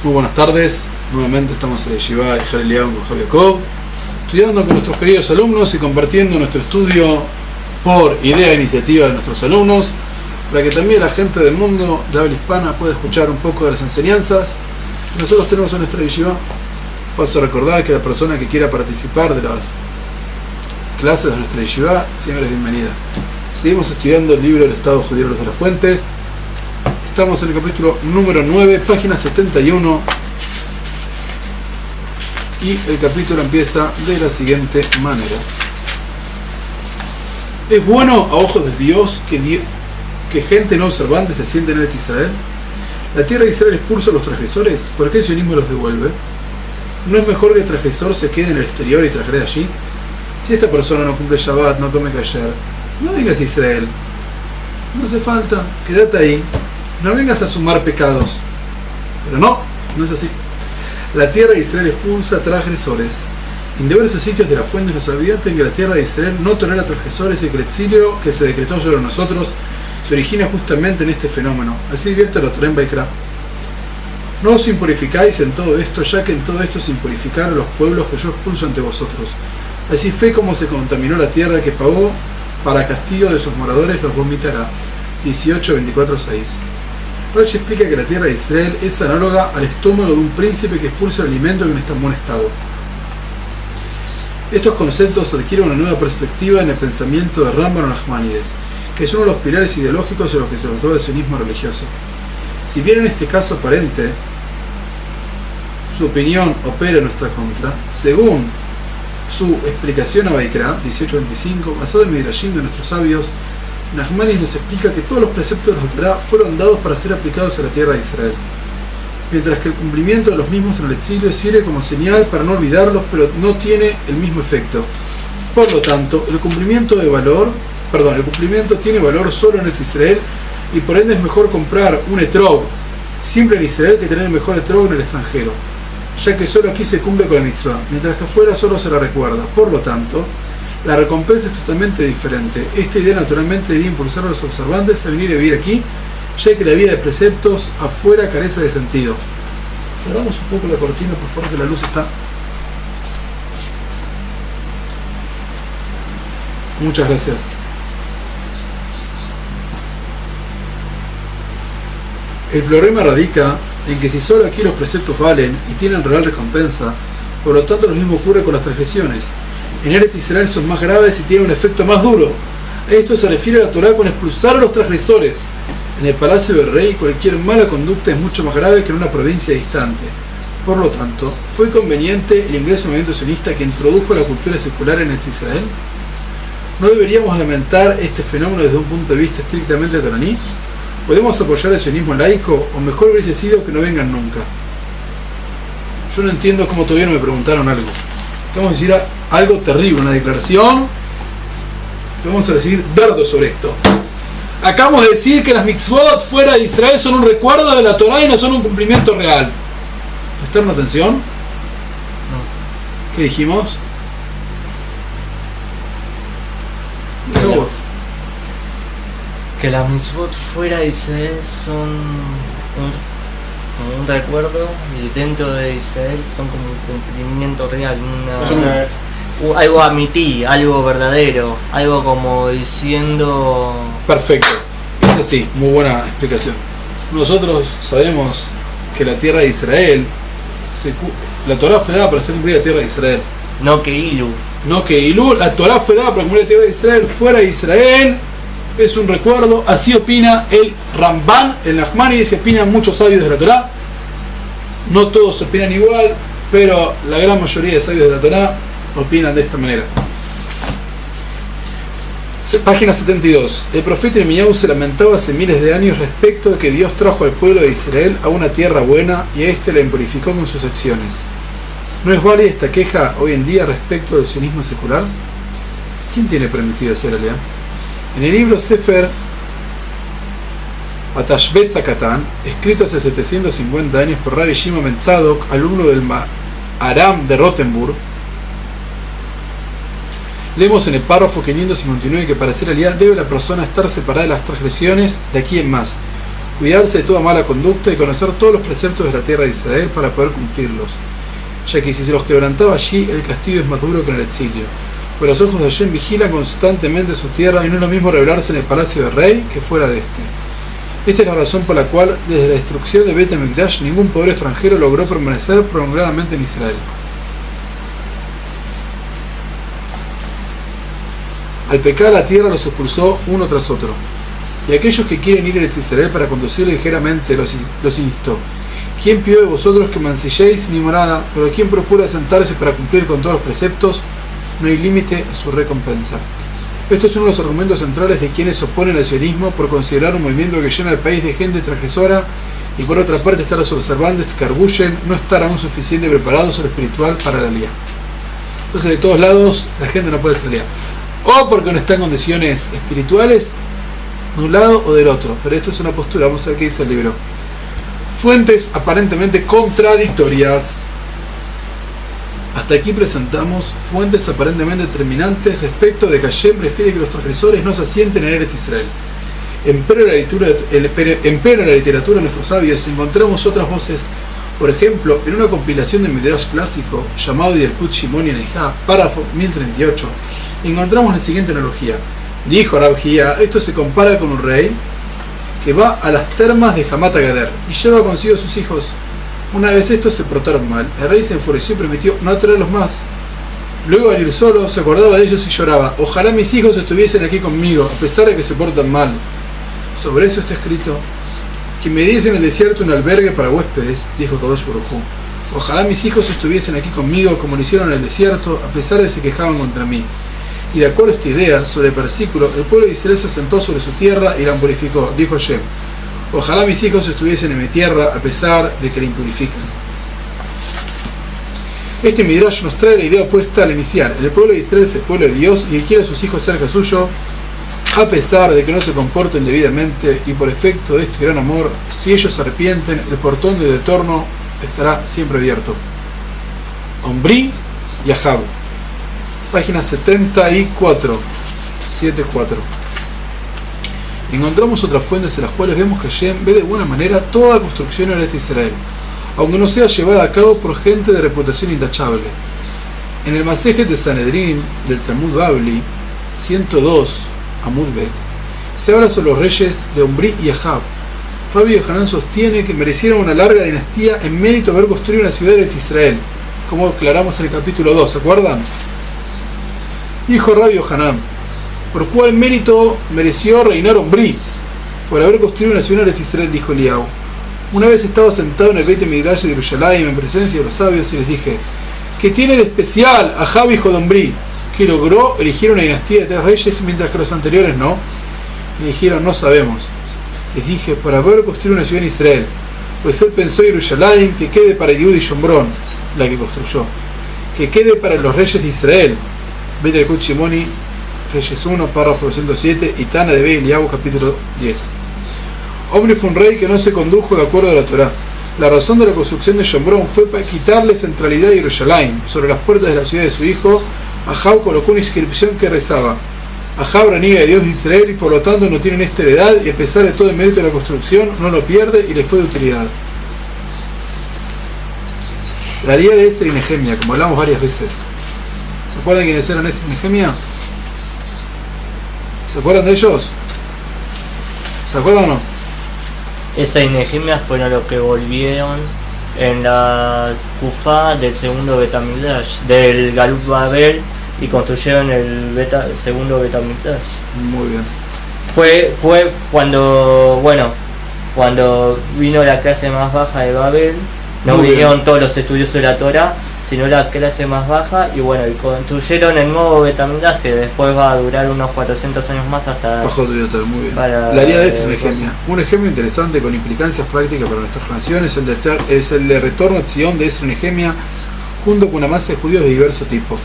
Muy buenas tardes, nuevamente estamos en la Yeshiva de Jar Eliyahu con Javier Jacob, estudiando con nuestros queridos alumnos y compartiendo nuestro estudio por idea e iniciativa de nuestros alumnos, para que también la gente del mundo de habla hispana pueda escuchar un poco de las enseñanzas que nosotros tenemos en nuestra Yeshiva. Paso a recordar que la persona que quiera participar de las clases de nuestra Yeshiva siempre es bienvenida. Seguimos estudiando el libro del Estado Judío de las Fuentes. Estamos en el capítulo número 9, página 71, y el capítulo empieza de la siguiente manera. ¿Es bueno a ojos de Dios que gente no observante se siente en Eretz Israel? ¿La tierra de Israel expulsa a los transgresores? ¿Por qué el sionismo los devuelve? ¿No es mejor que el transgresor se quede en el exterior y transgreda allí? Si esta persona no cumple Shabbat, no come kasher, no vengas a Israel. No hace falta, quédate ahí. No vengas a sumar pecados. Pero no es así. La tierra de Israel expulsa a transgresores. En diversos sitios de las fuentes nos advierten que la tierra de Israel no tolera transgresores y que el exilio que se decretó sobre nosotros se origina justamente en este fenómeno. Así advierte la Torá en Baikra. No os impurificáis en todo esto, ya que en todo esto se impurificaron los pueblos que yo expulso ante vosotros. Así fue como se contaminó la tierra que pagó, para castigo de sus moradores los vomitará. 18:24-6. Rashi explica que la tierra de Israel es análoga al estómago de un príncipe que expulsa el alimento que no está en buen estado. Estos conceptos adquieren una nueva perspectiva en el pensamiento de Rambam Nachmanides, que es uno de los pilares ideológicos en los que se basaba el sionismo religioso. Si bien en este caso aparente su opinión opera en nuestra contra, según su explicación a Baikra 18:25, basado en Midrashim de nuestros sabios, Nachmanides nos explica que todos los preceptos de la Torá fueron dados para ser aplicados a la tierra de Israel, mientras que el cumplimiento de los mismos en el exilio sirve como señal para no olvidarlos, pero no tiene el mismo efecto. Por lo tanto, el cumplimiento tiene valor solo en Israel, y por ende es mejor comprar un etrog siempre en Israel que tener el mejor etrog en el extranjero, ya que solo aquí se cumple con la mitzvah, mientras que afuera solo se la recuerda. Por lo tanto, la recompensa es totalmente diferente. Esta idea naturalmente debería impulsar a los observantes a venir a vivir aquí, ya que la vida de preceptos afuera carece de sentido. Cerramos un poco la cortina, por favor, que la luz está... Muchas gracias. El problema radica en que si solo aquí los preceptos valen y tienen real recompensa, por lo tanto lo mismo ocurre con las transgresiones. En Eretz Israel son más graves y tienen un efecto más duro. A esto se refiere a la Torá con expulsar a los transgresores. En el palacio del rey, cualquier mala conducta es mucho más grave que en una provincia distante. Por lo tanto, ¿fue conveniente el ingreso al movimiento sionista que introdujo la cultura secular en Eretz Israel? ¿No deberíamos lamentar este fenómeno desde un punto de vista estrictamente toraní? ¿Podemos apoyar el sionismo laico, o mejor hubiese sido que no vengan nunca? Yo no entiendo cómo todavía no me preguntaron algo. Vamos a decir algo terrible, una declaración que vamos a decir dardo sobre esto. Acabamos de decir que las mitzvot fuera de Israel son un recuerdo de la Torá y no son un cumplimiento real. ¿Prestaron atención? No. ¿Qué dijimos? Vos. Que las mitzvot fuera de Israel son un recuerdo, y dentro de Israel son como un cumplimiento real, algo amití, algo verdadero, algo como diciendo... Perfecto, es así, muy buena explicación. Nosotros sabemos que la tierra de Israel, la Torá fue dada para hacer cumplir la tierra de Israel. No que Ilu, la Torá fue dada para cumplir la tierra de Israel. Fuera de Israel es un recuerdo, así opina el Ramban, el Nachmanides, y opinan muchos sabios de la Torá. No todos opinan igual, pero la gran mayoría de sabios de la Torá opinan de esta manera. Página 72. El profeta Irmiyahu se lamentaba hace miles de años respecto de que Dios trajo al pueblo de Israel a una tierra buena y a éste la impurificó con sus acciones. ¿No es válida esta queja hoy en día respecto del sionismo secular? ¿Quién tiene permitido hacer alea? En el libro Sefer Atashbet Zakatan, escrito hace 750 años por Rabbi Shimon ben Tzadok, alumno del Aram de Rothenburg, leemos en el párrafo 559 que para ser aliyá debe la persona estar separada de las transgresiones de aquí en más, cuidarse de toda mala conducta y conocer todos los preceptos de la tierra de Israel para poder cumplirlos, ya que si se los quebrantaba allí, el castigo es más duro que en el exilio. Pues los ojos de Hashem vigilan constantemente su tierra, y no es lo mismo revelarse en el palacio del rey que fuera de este. Esta es la razón por la cual, desde la destrucción de Beit HaMikdash, ningún poder extranjero logró permanecer prolongadamente en Israel. Al pecar, la tierra los expulsó uno tras otro, y aquellos que quieren ir a Israel para conducirlo ligeramente los instó: ¿quién pidió de vosotros que mancilléis mi morada? Pero quien procura sentarse para cumplir con todos los preceptos, no hay límite a su recompensa. Esto es uno de los argumentos centrales de quienes se oponen al sionismo por considerar un movimiento que llena el país de gente transgresora, y por otra parte están los observantes que arguyen no estar aún suficiente preparados a lo espiritual para la aliyá. Entonces, de todos lados la gente no puede ser aliyá, o porque no está en condiciones espirituales de un lado o del otro, pero esto es una postura. Vamos a ver qué dice el libro. Fuentes aparentemente contradictorias. Hasta aquí presentamos fuentes aparentemente determinantes respecto de que Hashem prefiere que los transgresores no se asienten en Eretz Israel. Empero en la literatura de nuestros sabios encontramos otras voces. Por ejemplo, en una compilación de Midrash clásico llamado Yalkut Shimon y Neijá, párrafo 1038, encontramos la siguiente analogía. Dijo Rab Hía: esto se compara con un rey que va a las termas de Hamat HaGader y lleva consigo a sus hijos. Una vez estos se portaron mal, el rey se enfureció y prometió no atraerlos más. Luego, al ir solo, se acordaba de ellos y lloraba: ojalá mis hijos estuviesen aquí conmigo, a pesar de que se portan mal. Sobre eso está escrito: que me diese en el desierto un albergue para huéspedes, dijo Kadosh Baruj Hu. Ojalá mis hijos estuviesen aquí conmigo como lo hicieron en el desierto, a pesar de que se quejaban contra mí. Y de acuerdo a esta idea, sobre el versículo, el pueblo de Israel se sentó sobre su tierra y la purificó, dijo Hashem: ojalá mis hijos estuviesen en mi tierra, a pesar de que la impurifican. Este Midrash nos trae la idea opuesta a la inicial. El pueblo de Israel es el pueblo de Dios y quiere a sus hijos cerca suyo, a pesar de que no se comporten debidamente, y por efecto de este gran amor, si ellos se arrepienten, el portón de retorno estará siempre abierto. Omri y Ahab, página 74, 74. Encontramos otras fuentes en las cuales vemos que Hashem ve de buena manera toda construcción en Eretz Israel, aunque no sea llevada a cabo por gente de reputación intachable. En el Masejet de Sanedrín del Talmud Babli 102 Amud Bet se habla sobre los reyes de Omri y Ahab. Rabbi Yohanan sostiene que merecieron una larga dinastía en mérito de haber construido una ciudad de Eretz Israel, como aclaramos en el capítulo 2, ¿se acuerdan? Dijo Rabbi Yohanan: ¿por cuál mérito mereció reinar Omri? Por haber construido una ciudad en Eretz Israel, dijo Eliyahu. Una vez estaba sentado en el Beit HaMikdash de Jerusalén en presencia de los sabios y les dije: ¿qué tiene de especial Ahab, hijo de Omri, que logró elegir una dinastía de 3 reyes mientras que los anteriores no? Me dijeron: no sabemos. Les dije: por haber construido una ciudad en Israel, pues él pensó en Jerusalén, que quede para Yehud y Shombrón, la que construyó, que quede para los reyes de Israel. Beit Yalkut Shimoni, Reyes 1, párrafo 207, y Tana de Eliyahu, capítulo 10. Omri fue un rey que no se condujo de acuerdo a la Torá. La razón de la construcción de Shombrón fue para quitarle centralidad a Jerusalén. Sobre las puertas de la ciudad de su hijo, Ahab colocó una inscripción que rezaba: Ahab reniega de Dios de Israel y por lo tanto no tiene esta heredad, y a pesar de todo el mérito de la construcción no lo pierde y le fue de utilidad. La aliyá de Ezer y Nehemia, como hablamos varias veces. ¿Se acuerdan quiénes eran Ezer y Nehemia? ¿Se acuerdan de ellos? ¿Se acuerdan o no? Ezer y Nehemia fueron los que volvieron en la Kufa del segundo Beit HaMikdash, del Galut Babel, y construyeron el segundo Beit HaMikdash. Muy bien. Fue cuando vino la clase más baja de Babel, no Muy vinieron bien. todos los estudiosos de la Torah, sino la clase más baja, y y construyeron el nuevo Beit HaMikdash, que después va a durar unos 400 años más hasta... Bajo Toyota, muy bien. Para La aliyá de Ezer y Nehemia. Un ejemplo interesante con implicancias prácticas para nuestra generación es el de retorno a Sion de Ezer y Nehemia, junto con una masa de judíos de diverso tipo.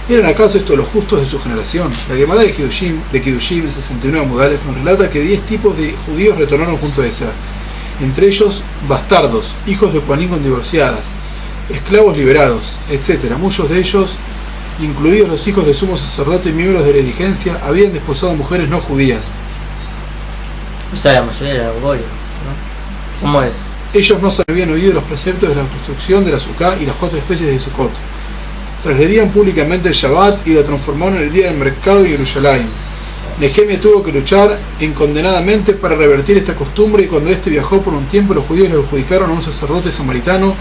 ¿Eran acaso estos los justos de su generación? La Gemara de Kiddushim 69 Mudalef nos relata que 10 tipos de judíos retornaron junto a Ezer. Entre ellos, bastardos, hijos de Juanín con divorciadas, esclavos liberados, etc. Muchos de ellos, incluidos los hijos del sumo sacerdote y miembros de la dirigencia, habían desposado mujeres no judías. O sea, la mayoría eran goyos, ¿no? ¿Cómo es? Ellos no se habían oído los preceptos de la construcción de la Sukkah y las 4 especies de Sukkot. Transgredían públicamente el Shabbat y lo transformaron en el día del mercado de Jerusalén. Nehemia tuvo que luchar incondenadamente para revertir esta costumbre, y cuando este viajó por un tiempo, los judíos le adjudicaron a un sacerdote samaritano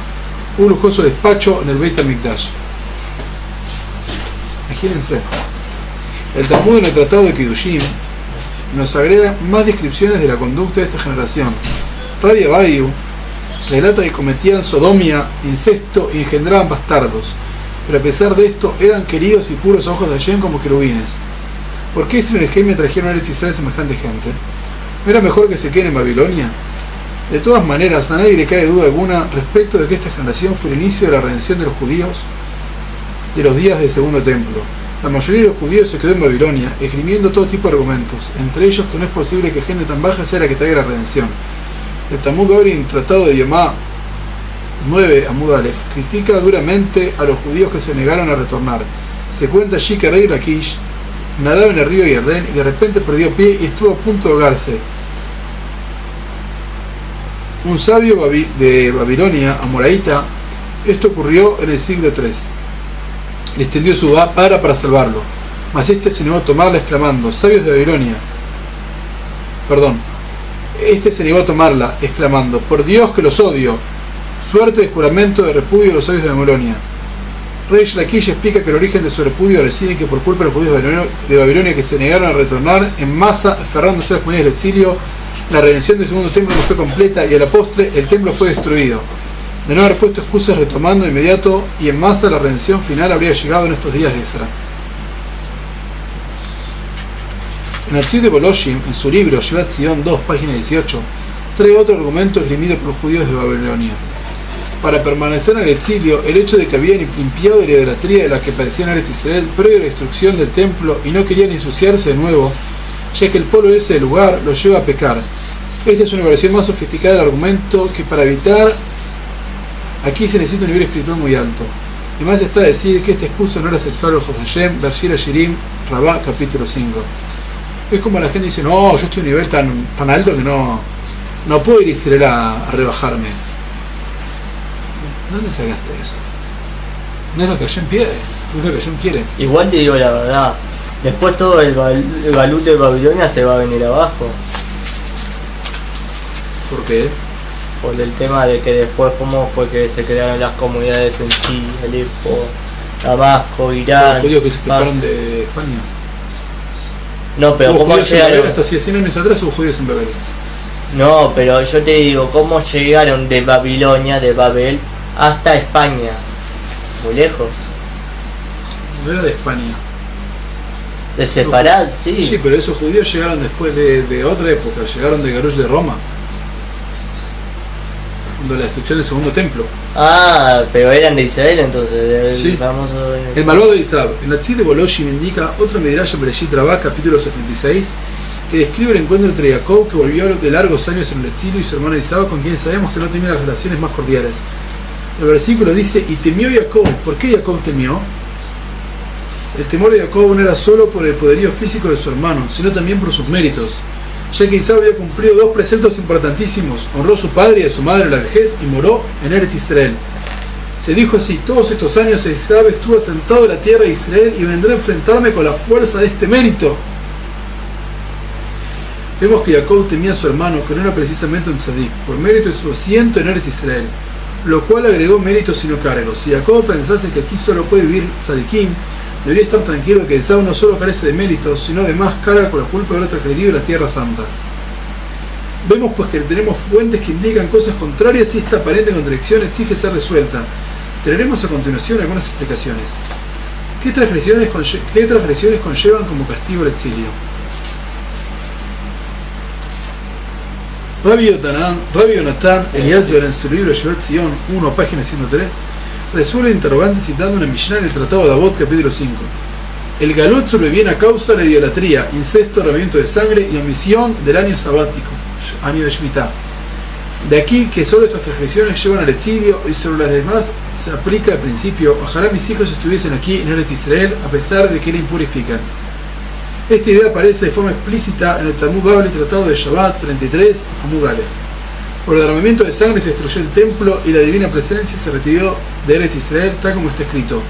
un lujoso despacho en el Beit HaMikdash. Imagínense. El Talmud, en el Tratado de Kiddushin, nos agrega más descripciones de la conducta de esta generación. Rabbi Abayu relata que cometían sodomía, incesto y engendraban bastardos, pero a pesar de esto eran queridos y puros a ojos de Hashem como querubines. ¿Por qué Israel y Nehemia trajeron a Eretz Israel semejante gente? ¿No era mejor que se queden en Babilonia? De todas maneras, a nadie le cae duda alguna respecto de que esta generación fue el inicio de la redención de los judíos de los días del segundo templo. La mayoría de los judíos se quedó en Babilonia, esgrimiendo todo tipo de argumentos, entre ellos que no es posible que gente tan baja sea la que traiga la redención. El Talmud Bavli, Tratado de Yomá 9 Amud Aleph, critica duramente a los judíos que se negaron a retornar. Se cuenta allí que rey Lakish nadaba en el río Yardén y de repente perdió pie y estuvo a punto de ahogarse. Un sabio de Babilonia, amoraíta, esto ocurrió en el siglo III. Le extendió su vara para salvarlo, mas este se negó a tomarla exclamando: sabios de Babilonia. Este se negó a tomarla exclamando: por Dios que los odio. Suerte de juramento de repudio de los sabios de Babilonia. Rey Lakish explica que el origen de su repudio reside en que por culpa de los judíos de Babilonia que se negaron a retornar en masa, aferrándose a las comunidades del exilio, la redención del segundo templo no fue completa y a la postre el templo fue destruido. De no haber puesto excusas, retomando de inmediato y en masa, la redención final habría llegado en estos días de Ezra. Natzir de Boloshim, en su libro Shivat Zion 2, página 18, trae otro argumento esgrimido por los judíos de Babilonia. Para permanecer en el exilio, el hecho de que habían limpiado de la idolatría de la que padecían Eretz Israel previo a la destrucción del templo y no querían ensuciarse de nuevo, ya que el polvo de ese lugar los lleva a pecar. Esta es una versión más sofisticada del argumento que para evitar aquí se necesita un nivel espiritual muy alto. Y más está decir que esta excusa no era aceptable a José Hashem, Bershir Shirim, Rabá, capítulo 5. Es como la gente dice: no, yo estoy a un nivel tan alto que no puedo ir a Israel a rebajarme. ¿Dónde sacaste eso? No es lo que Hashem pide, no es lo que Hashem quiere. Igual te digo la verdad, después todo el galut de Babilonia se va a venir abajo. ¿Por qué? Por el tema de que después cómo fue que se crearon las comunidades en sí, Alepo, Damasco, Irán. Los judíos que se escaparon de España. No, pero hubo cómo llegaron. Hasta 100 años atrás hubo judíos en Babel. No, pero yo te digo, cómo llegaron de Babilonia, de Babel, hasta España. Muy lejos. No era de España. De Sefarad, sí. Sí, pero esos judíos llegaron después de otra época, llegaron de Garush de Roma. De la destrucción del segundo templo. Ah, pero eran de Israel entonces. Sí. El malvado de Isab. En la Tzid de Boloshim indica otro Midrash en Bereshit Rabá, capítulo 76, que describe el encuentro entre Jacob, que volvió de largos años en el exilio, y su hermano Isab, con quien sabemos que no tenía las relaciones más cordiales. El versículo dice: y temió Jacob. ¿Por qué Jacob temió? El temor de Jacob no era solo por el poderío físico de su hermano, sino también por sus méritos, ya que Isab había cumplido 2 preceptos importantísimos: honró a su padre y a su madre en la vejez y moró en Eretz Israel. Se dijo así: todos estos años Isab estuvo sentado en la tierra de Israel y vendrá a enfrentarme con la fuerza de este mérito. Vemos que Jacob temía a su hermano, que no era precisamente un tzadik, por mérito de su asiento en Eretz Israel, lo cual agregó méritos sino cargos. Si Jacob pensase que aquí solo puede vivir tzadikim, debería estar tranquilo de que Esaú no solo carece de méritos, sino además carga con la culpa de haber transgredido la tierra santa. Vemos pues que tenemos fuentes que indican cosas contrarias y esta aparente contradicción exige ser resuelta. Traeremos a continuación algunas explicaciones. ¿Qué transgresiones conllevan como castigo el exilio? Rabbi Yonatan Eliasber, en su libro Shivat Zion 1, página 103, resuelve el interrogante citando una Mishnah en el Tratado de Avot, capítulo 5. El galut sobreviene a causa de la idolatría, incesto, derramamiento de sangre y omisión del año sabático, año de Shemitah. De aquí que solo estas transgresiones llevan al exilio, y sobre las demás se aplica el principio: ojalá mis hijos estuviesen aquí en Eretz Israel, a pesar de que le impurifican. Esta idea aparece de forma explícita en el Talmud Bavli, Tratado de Shabbat 33, Amud Aleph. Por el derramamiento de sangre se destruyó el templo y la divina presencia se retiró de Eretz Israel, tal como está escrito.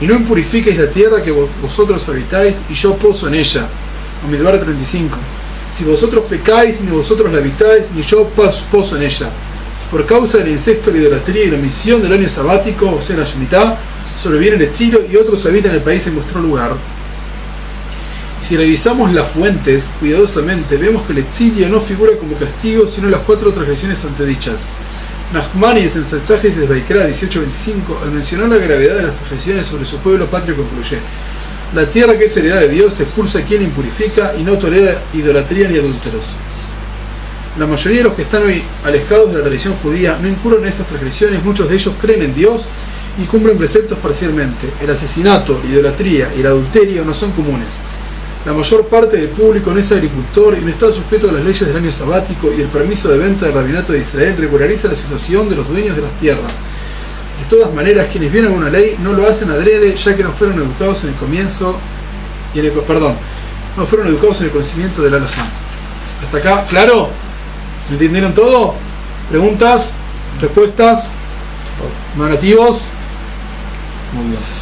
Y no impurifiquéis la tierra que vosotros habitáis, y yo poso en ella. Bamidbar 35. Si vosotros pecáis, ni vosotros la habitáis, ni yo poso en ella. Por causa del incesto, la idolatría y la omisión del año sabático, o sea, la Shemitah, sobreviene el exilio y otros habitan el país en vuestro lugar. Si revisamos las fuentes cuidadosamente, vemos que el exilio no figura como castigo, sino las 4 transgresiones antedichas. Nachmanides en su mensaje de Baikra 18:25, al mencionar la gravedad de las transgresiones sobre su pueblo patrio, concluye: la tierra que es heredad de Dios expulsa a quien impurifica y no tolera idolatría ni adúlteros. La mayoría de los que están hoy alejados de la tradición judía no incurren en estas transgresiones, muchos de ellos creen en Dios y cumplen preceptos parcialmente. El asesinato, la idolatría y el adulterio no son comunes. La mayor parte del público no es agricultor y no está sujeto a las leyes del año sabático, y el permiso de venta del rabinato de Israel regulariza la situación de los dueños de las tierras. De todas maneras, quienes violan una ley no lo hacen adrede, ya que no fueron educados en el comienzo y no fueron educados en el conocimiento del halajá. Hasta acá, ¿claro? ¿Entendieron todo? ¿Preguntas? ¿Respuestas? ¿Donativos? Muy bien.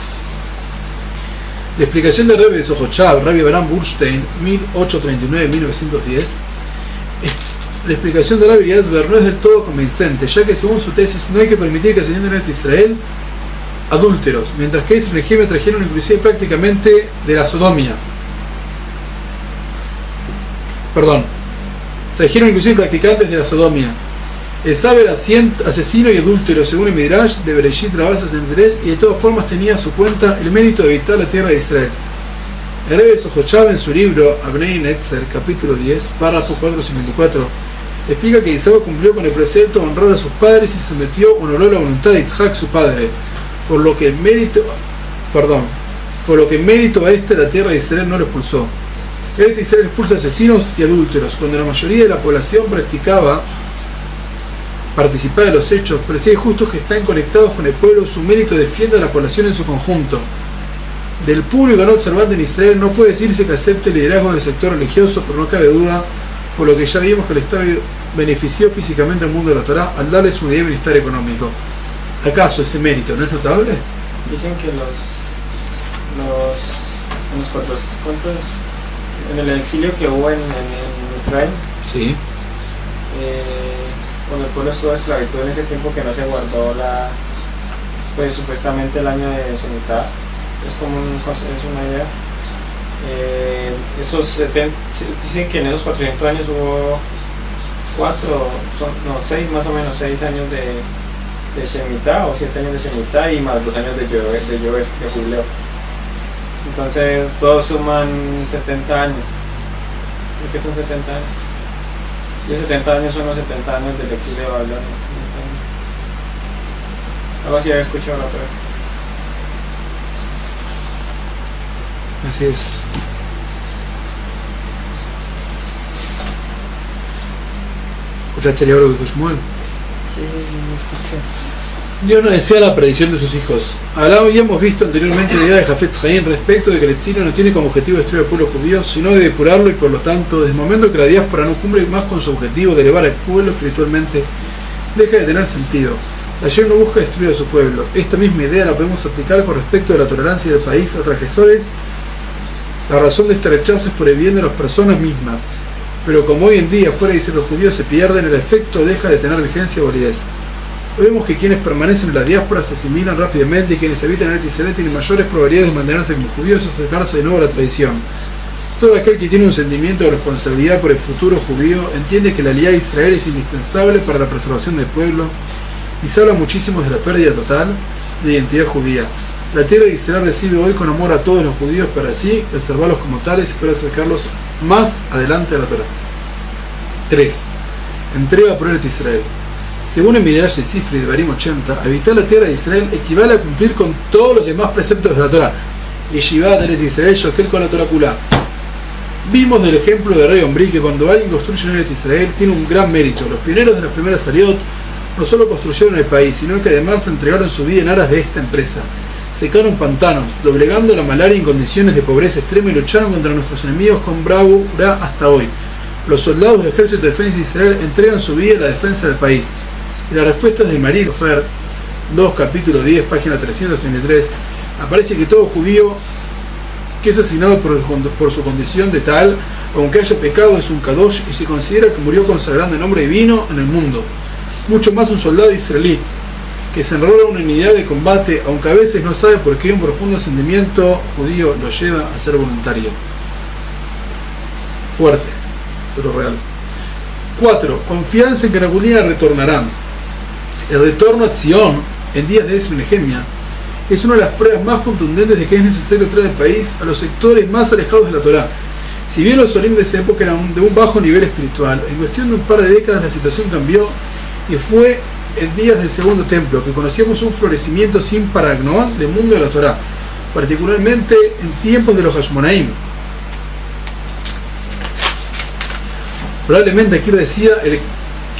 La explicación del Rebbe de Sohochav, Rabbi Abraham Burstein, 1839-1910. La explicación de Rabbi Eliezer no es del todo convincente, ya que según su tesis no hay que permitir que se llenen en Israel adúlteros, mientras que ese régimen trajeron inclusive prácticamente de la sodomía. Trajeron inclusive practicantes de la sodomía. El saber asesino y adúltero, según el Midrash de Bereshit Rabá 63, y de todas formas tenía a su cuenta el mérito de evitar la tierra de Israel. El Rebbe Sohochav, en su libro Abnei Netzer, capítulo 10, párrafo 454, explica que Isaac cumplió con el precepto de honrar a sus padres y sometió honoró la voluntad de Yitzhak, su padre, por lo que en mérito a este la tierra de Israel no lo expulsó. Israel expulsa asesinos y adúlteros. Cuando la mayoría de la población participar de los hechos, pero si hay justos que están conectados con el pueblo, su mérito defiende a la población en su conjunto. Del público no observante en Israel no puede decirse que acepte el liderazgo del sector religioso, pero no cabe duda, por lo que ya vimos que el Estado benefició físicamente al mundo de la Torá al darles un bienestar económico. ¿Acaso ese mérito no es notable? Dicen que en el exilio que hubo en Israel, sí, cuando el pueblo estuvo a esclavitud en ese tiempo, que no se guardó supuestamente el año de Shemitah, es una idea. Dicen que en esos 400 años hubo 6 años de Shemitah, o 7 años de Shemitah, y más 2 años de jubileo. Entonces todos suman 70 años. ¿Por qué son 70 años? Y 70 años son los 70 años del exilio de Babilonia. Algo así había escuchado la otra vez. Así es. ¿Escuchaste el libro de Shmuel? Sí, lo escuché. Dios no desea la perdición de sus hijos. Habíamos visto anteriormente la idea de Jafetz Haim respecto de que el exilio no tiene como objetivo destruir al pueblo judío, sino de depurarlo, y por lo tanto, desde el momento que la diáspora no cumple más con su objetivo de elevar al pueblo espiritualmente, deja de tener sentido. Ayer no busca destruir a su pueblo. Esta misma idea la podemos aplicar con respecto a la tolerancia del país a transgresores. La razón de este rechazo es por el bien de las personas mismas, pero como hoy en día fuera de Israel los judíos se pierden, el efecto deja de tener vigencia o validez. Vemos que quienes permanecen en la diáspora se asimilan rápidamente, y quienes habitan en Eretz Israel tienen mayores probabilidades de mantenerse como judíos y acercarse de nuevo a la tradición. Todo aquel que tiene un sentimiento de responsabilidad por el futuro judío entiende que la alianza de Israel es indispensable para la preservación del pueblo, y se habla muchísimo de la pérdida total de identidad judía. La tierra de Israel recibe hoy con amor a todos los judíos para así preservarlos como tales y para acercarlos más adelante a la Torá. 3. Entrega por Eretz Israel. Según el Midrash de Sifri de Barim 80, habitar la tierra de Israel equivale a cumplir con todos los demás preceptos de la Torá. Yeshivat Eretz Israel Shokel con la Torá Kulá. Vimos del ejemplo de Rey Omri que cuando alguien construye en Eretz Israel tiene un gran mérito. Los pioneros de las primeras Aliot no solo construyeron el país, sino que además entregaron su vida en aras de esta empresa. Secaron pantanos, doblegando la malaria en condiciones de pobreza extrema, y lucharon contra nuestros enemigos con bravura hasta hoy. los soldados del ejército de defensa de Israel entregan su vida a la defensa del país. Y la respuesta es de Marie Lofer, 2 capítulo 10, página 333, aparece que todo judío que es asesinado por su condición de tal, aunque haya pecado, es un kadosh y se considera que murió consagrando el nombre divino en el mundo. Mucho más un soldado israelí que se enrola en una unidad de combate, aunque a veces no sabe por qué un profundo sentimiento judío lo lleva a ser voluntario. Fuerte, pero real. 4. Confianza en que algún día retornarán. El retorno a Sion en días de Ezra y Nehemia es una de las pruebas más contundentes de que es necesario traer al país a los sectores más alejados de la Torá. Si bien los Olim de esa época eran de un bajo nivel espiritual, en cuestión de un par de décadas la situación cambió y fue en días del Segundo Templo que conocíamos un florecimiento sin parangón del mundo de la Torá, particularmente en tiempos de los Hashmonaim. Probablemente aquí decía el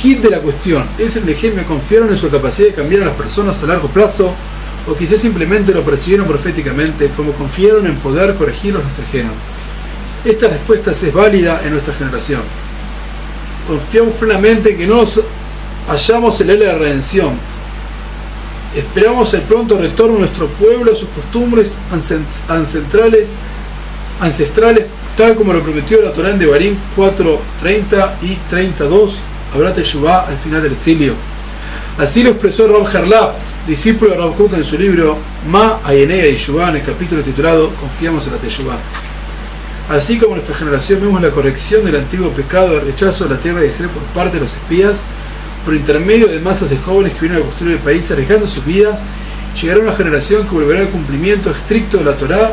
kit de la cuestión. Es el Nehemia confiaron en su capacidad de cambiar a las personas a largo plazo, o quizás simplemente lo percibieron proféticamente, como confiaron en poder corregirlos los trajeron. Esta respuesta es válida en nuestra generación. Confiamos plenamente en que no hallamos el héroe de la redención. Esperamos el pronto retorno de nuestro pueblo a sus costumbres ancestrales, tal como lo prometió la Torá en Devarim 4:30 y 32, habrá Teshuvá al final del exilio. Así lo expresó Rav Harlap, discípulo de Rav Kook, en su libro Ma Ayenei Teshuvá, en el capítulo titulado Confiamos en la Teshuvá. Así como en nuestra generación vemos la corrección del antiguo pecado de rechazo a la tierra de Israel por parte de los espías, por intermedio de masas de jóvenes que vienen a construir el país arriesgando sus vidas, llegará una generación que volverá al cumplimiento estricto de la Torá,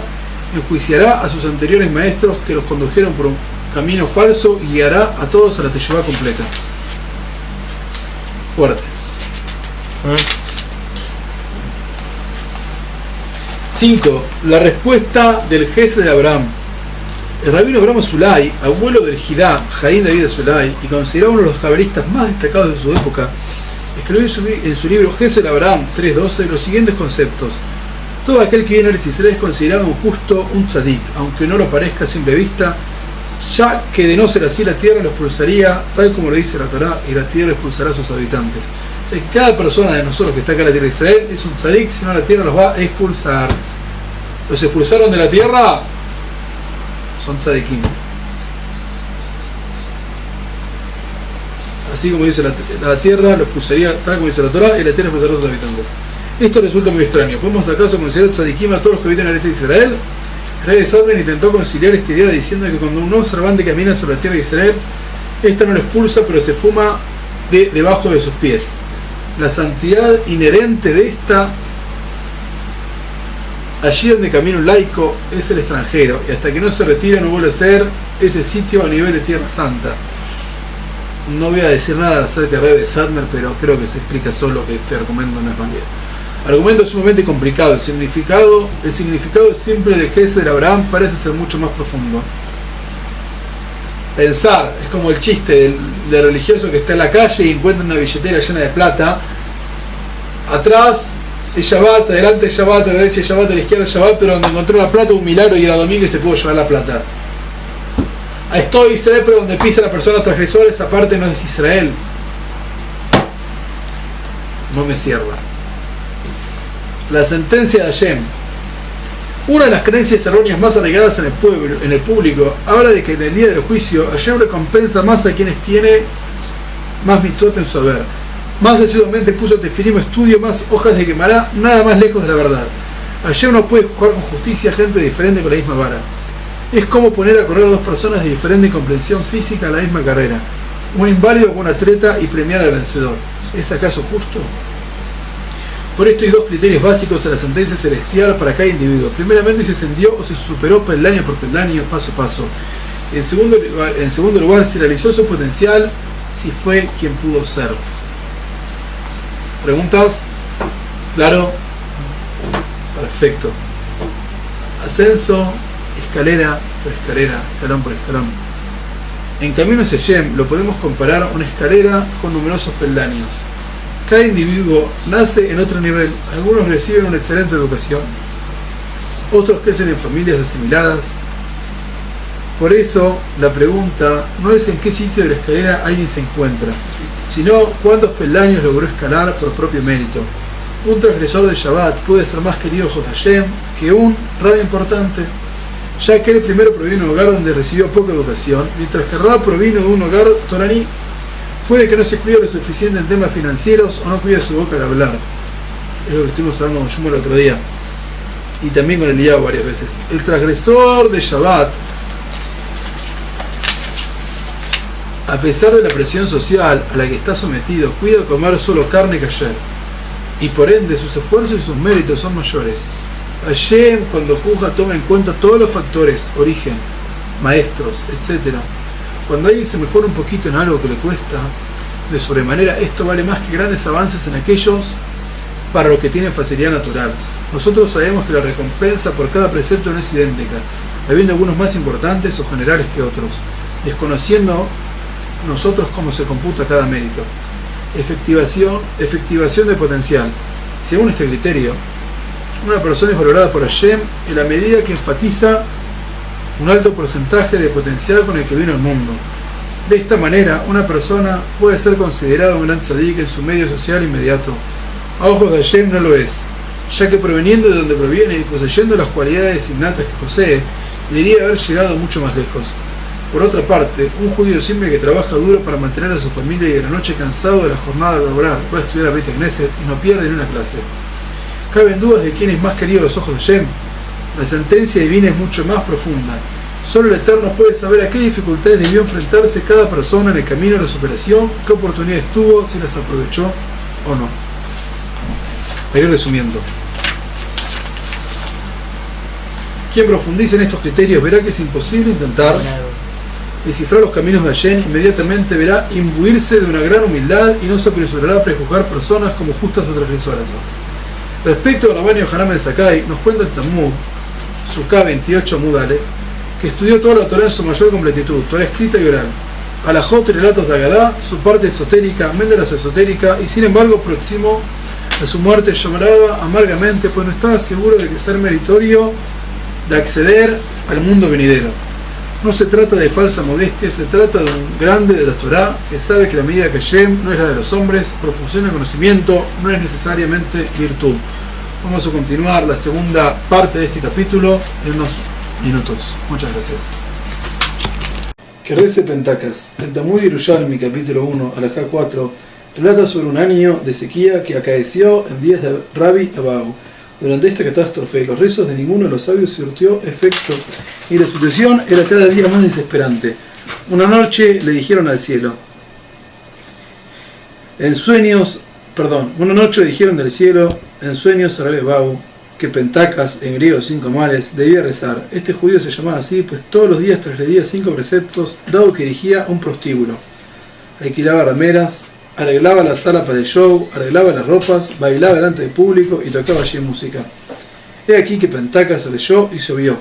enjuiciará a sus anteriores maestros que los condujeron por un camino falso y guiará a todos a la Teshuvá completa. Fuerte. 5. La respuesta del Gesed de Abraham. El rabino Abraham Azulay, abuelo del Jidá, Jaín David Azulay, y considerado uno de los caballistas más destacados de su época, escribió en su libro Gesed de Abraham 3:12 los siguientes conceptos. Todo aquel que viene a Israel es considerado un justo, un tzadik, aunque no lo parezca a simple vista, ya que de no ser así la tierra lo expulsaría, tal como lo dice la Torá, y la tierra expulsará a sus habitantes. O sea que cada persona de nosotros que está acá en la tierra de Israel es un tzadik, si no la tierra los va a expulsar. ¿Los expulsaron de la tierra? Son tzadikim. Así como dice la tierra lo expulsaría, tal como dice la Torá, y la tierra expulsará a sus habitantes. Esto resulta muy extraño. ¿Podemos acaso considerar tzadikim a todos los que habitan en el este de Israel? Rebbe Sadman intentó conciliar esta idea diciendo que cuando un observante camina sobre la tierra de Israel, esta no lo expulsa, pero se fuma debajo de sus pies. La santidad inherente de esta, allí donde camina un laico, es el extranjero, y hasta que no se retira no vuelve a ser ese sitio a nivel de tierra santa. No voy a decir nada acerca de Rebbe Sadman, pero creo que se explica solo que este argumento no es válido. Argumento sumamente complicado. El significado simple de Gesed de Abraham parece ser mucho más profundo. Pensar, es como el chiste del religioso que está en la calle y encuentra una billetera llena de plata. Atrás es Shabbat, adelante es Shabbat, a la derecha es Shabbat, a la izquierda es Shabbat, pero donde encontró la plata un milagro y era domingo y se pudo llevar la plata. Estoy Israel, pero donde pisa la persona transgresora, esa parte no es Israel. No me cierra. La sentencia de Hashem. Una de las creencias erróneas más arraigadas en el público habla de que en el día del juicio Hashem recompensa más a quienes tiene más mitzvot en su haber. Más asiduamente puso tefilim, estudio, más hojas de quemará, nada más lejos de la verdad. Hashem no puede juzgar con justicia a gente diferente con la misma vara. Es como poner a correr a dos personas de diferente comprensión física en la misma carrera. Un inválido con un atleta y premiar al vencedor. ¿Es acaso justo? Por esto hay dos criterios básicos en la sentencia celestial para cada individuo. Primeramente, si ascendió o se superó peldaño por peldaño, paso a paso. En segundo lugar, si realizó su potencial, si fue quien pudo ser. ¿Preguntas? ¿Claro? Perfecto. Ascenso, escalera por escalera, escalón por escalón. En camino hacia Hashem lo podemos comparar a una escalera con numerosos peldaños. Cada individuo nace en otro nivel. Algunos reciben una excelente educación, otros crecen en familias asimiladas Por eso, la pregunta no es en qué sitio de la escalera alguien se encuentra, sino cuántos peldaños logró escalar por propio mérito. Un transgresor de Shabbat puede ser más querido a Hashem que un rabbi importante, ya que él primero proviene de un hogar donde recibió poca educación, mientras que Rab provino de un hogar toraní. Puede que no se cuide lo suficiente en temas financieros o no cuide su boca al hablar. Es lo que estuvimos hablando con Shumo el otro día. Y también con Eliyahu varias veces. El transgresor de Shabbat, a pesar de la presión social a la que está sometido, cuida comer solo carne kasher. Y por ende sus esfuerzos y sus méritos son mayores. Hashem, cuando juzga, toma en cuenta todos los factores, origen, maestros, etc. Cuando alguien se mejora un poquito en algo que le cuesta de sobremanera, esto vale más que grandes avances en aquellos para los que tienen facilidad natural. Nosotros sabemos que la recompensa por cada precepto no es idéntica, habiendo algunos más importantes o generales que otros, desconociendo nosotros cómo se computa cada mérito. Efectivación de potencial. Según este criterio, una persona es valorada por Hashem en la medida que enfatiza un alto porcentaje de potencial con el que vino al mundo. De esta manera, una persona puede ser considerada un gran tzadik en su medio social inmediato. A ojos de Hashem no lo es, ya que proveniendo de donde proviene y poseyendo las cualidades innatas que posee, debería haber llegado mucho más lejos. Por otra parte, un judío simple que trabaja duro para mantener a su familia y de la noche cansado de la jornada laboral va a estudiar a Beit Knesset y no pierde ni una clase. ¿Caben dudas de quién es más querido a los ojos de Hashem? La sentencia divina es mucho más profunda. Solo el Eterno puede saber a qué dificultades debió enfrentarse cada persona en el camino de la superación, qué oportunidades tuvo, si las aprovechó o no. Para ir resumiendo. Quien profundice en estos criterios verá que es imposible intentar descifrar los caminos de Hashem, inmediatamente verá imbuirse de una gran humildad y no se apresurará a prejuzgar personas como justas o transgresoras. Respecto a Rabban Yohanan ben Zakkai, nos cuenta el Talmud, Sukkah 28 Amud Aleph, que estudió toda la Torah en su mayor completitud, Torah escrita y oral, Alajot y relatos de Agadá, su parte esotérica, Mendelas esotérica, y sin embargo próximo a su muerte lloraba amargamente, pues no estaba seguro de que ser meritorio de acceder al mundo venidero. No se trata de falsa modestia, se trata de un grande de la Torah que sabe que la medida que Hashem no es la de los hombres, profusión de conocimiento no es necesariamente virtud. Vamos a continuar la segunda parte de este capítulo en unos minutos. Muchas gracias. Que rece Pentacas. El Talmud Yerushalmi, capítulo 1, alajá 4, relata sobre un año de sequía que acaeció en días de Rabbi Abau. Durante esta catástrofe, los rezos de ninguno de los sabios surtió efecto y la situación era cada día más desesperante. Una noche le dijeron al cielo, una noche le dijeron del cielo, en sueños a Rabbi Abau, que Pentacas, en griego 5 males, debía rezar. Este judío se llamaba así, pues todos los días transgredía 5 preceptos, dado que dirigía un prostíbulo. Alquilaba rameras, arreglaba la sala para el show, arreglaba las ropas, bailaba delante del público y tocaba allí música. He aquí que Pentacas se leyó y se vio.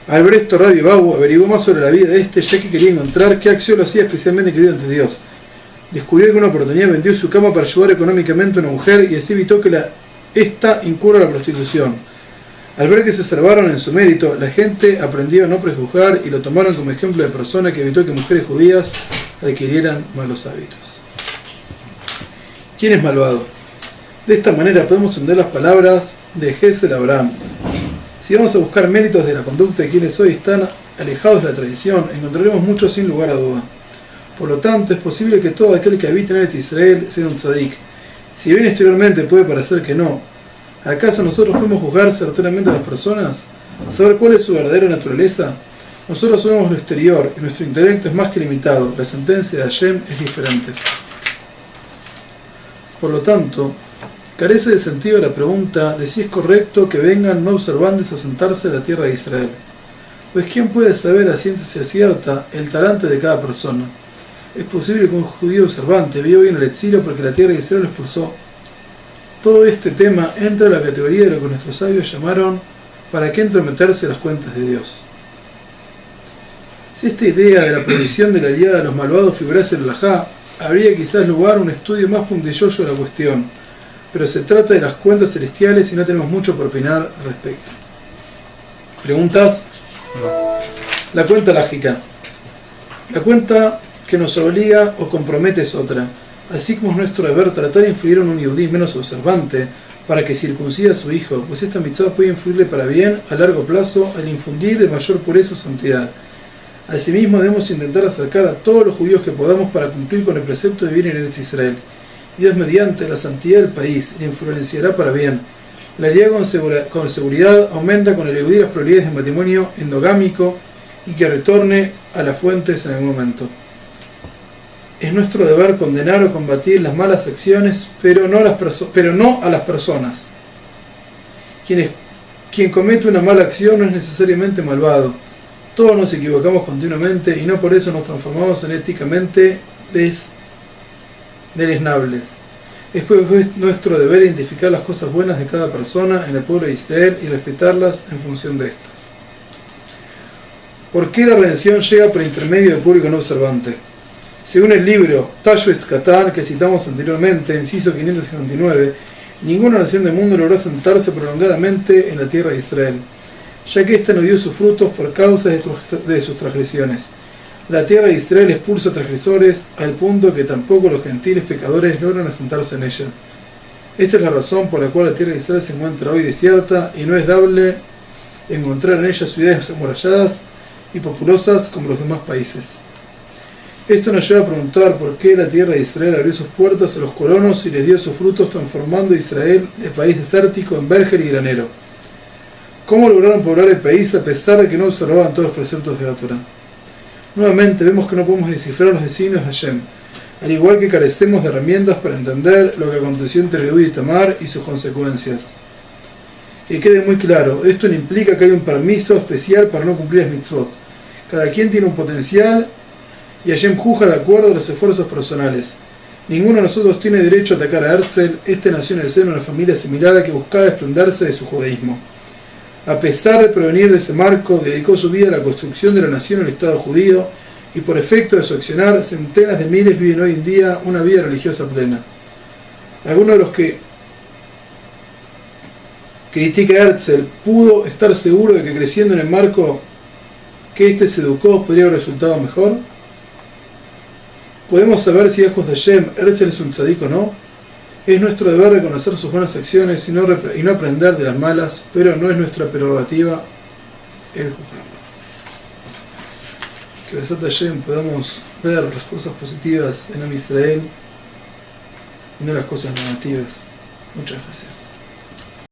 Al ver esto, Rabbi Abau averiguó más sobre la vida de este, ya que quería encontrar qué acción lo hacía especialmente querido ante Dios. Descubrió que en una oportunidad vendió su cama para ayudar económicamente a una mujer y así evitó que esta incurra a la prostitución. Al ver que se salvaron en su mérito, la gente aprendió a no prejuzgar y lo tomaron como ejemplo de persona que evitó que mujeres judías adquirieran malos hábitos. ¿Quién es malvado? De esta manera podemos entender las palabras de Gesed Abraham. Si vamos a buscar méritos de la conducta de quienes hoy están alejados de la tradición, encontraremos muchos sin lugar a duda. Por lo tanto, es posible que todo aquel que habita en Eretz Israel sea un tzadik. Si bien exteriormente puede parecer que no, ¿acaso nosotros podemos juzgar certeramente a las personas? ¿Saber cuál es su verdadera naturaleza? Nosotros somos lo exterior y nuestro intelecto es más que limitado. La sentencia de Hashem es diferente. Por lo tanto, carece de sentido la pregunta de si es correcto que vengan no observantes a sentarse en la tierra de Israel. Pues ¿quién puede saber a ciencia cierta el talante de cada persona? Es posible que un judío observante vio bien el exilio porque la tierra de Israel lo expulsó. Todo este tema entra en la categoría de lo que nuestros sabios llamaron ¿para qué entrometerse en las cuentas de Dios? Si esta idea de la prohibición de la aliada de los malvados figurase en el alajá, habría quizás lugar a un estudio más puntilloso de la cuestión, pero se trata de las cuentas celestiales y no tenemos mucho por opinar al respecto. ¿Preguntas? La cuenta lágica. La cuenta que nos obliga o compromete es otra. Así como es nuestro deber tratar de influir en un yehudí menos observante para que circuncida a su hijo, pues esta mitzvah puede influirle para bien a largo plazo al infundir de mayor pureza o santidad. Asimismo debemos intentar acercar a todos los judíos que podamos para cumplir con el precepto de vivir en Eretz Israel. Dios mediante la santidad del país le influenciará para bien. La alianza con seguridad aumenta con el yehudí las probabilidades de matrimonio endogámico y que retorne a las fuentes en algún momento. Es nuestro deber condenar o combatir las malas acciones, pero no a las personas. Quien comete una mala acción no es necesariamente malvado. Todos nos equivocamos continuamente y no por eso nos transformamos en éticamente deleznables. Es pues nuestro deber identificar las cosas buenas de cada persona en el pueblo de Israel y respetarlas en función de estas. ¿Por qué la redención llega por intermedio del público no observante? Según el libro Tashuvah Katan, que citamos anteriormente, inciso 559, ninguna nación del mundo logró sentarse prolongadamente en la tierra de Israel, ya que ésta no dio sus frutos por causa de sus transgresiones. La tierra de Israel expulsa transgresores al punto que tampoco los gentiles pecadores logran asentarse en ella. Esta es la razón por la cual la tierra de Israel se encuentra hoy desierta y no es dable encontrar en ella ciudades amuralladas y populosas como los demás países. Esto nos lleva a preguntar por qué la tierra de Israel abrió sus puertas a los colonos y les dio sus frutos, transformando a Israel de país desértico en vergel y granero. ¿Cómo lograron poblar el país a pesar de que no observaban todos los preceptos de la Torá? Nuevamente vemos que no podemos descifrar los designios de Hashem, al igual que carecemos de herramientas para entender lo que aconteció entre Reuel y Tamar y sus consecuencias. Que quede muy claro, esto no implica que haya un permiso especial para no cumplir las mitzvot. Cada quien tiene un potencial y Hashem juzga de acuerdo a los esfuerzos personales. Ninguno de nosotros tiene derecho a atacar a Herzl. Este nació en el seno de una familia asimilada que buscaba desprenderse de su judaísmo. A pesar de provenir de ese marco, dedicó su vida a la construcción de la nación en el Estado judío y por efecto de su accionar, centenas de miles viven hoy en día una vida religiosa plena. Alguno de los que critica a Herzl pudo estar seguro de que creciendo en el marco que éste se educó podría haber resultado mejor. ¿Podemos saber si hijos de Hashem, Herzl es un tzadik o no? Es nuestro deber reconocer sus buenas acciones y no aprender de las malas, pero no es nuestra prerrogativa el juzgarlo. Que Besat Hashem podamos ver las cosas positivas en Am Israel y no las cosas negativas. Muchas gracias.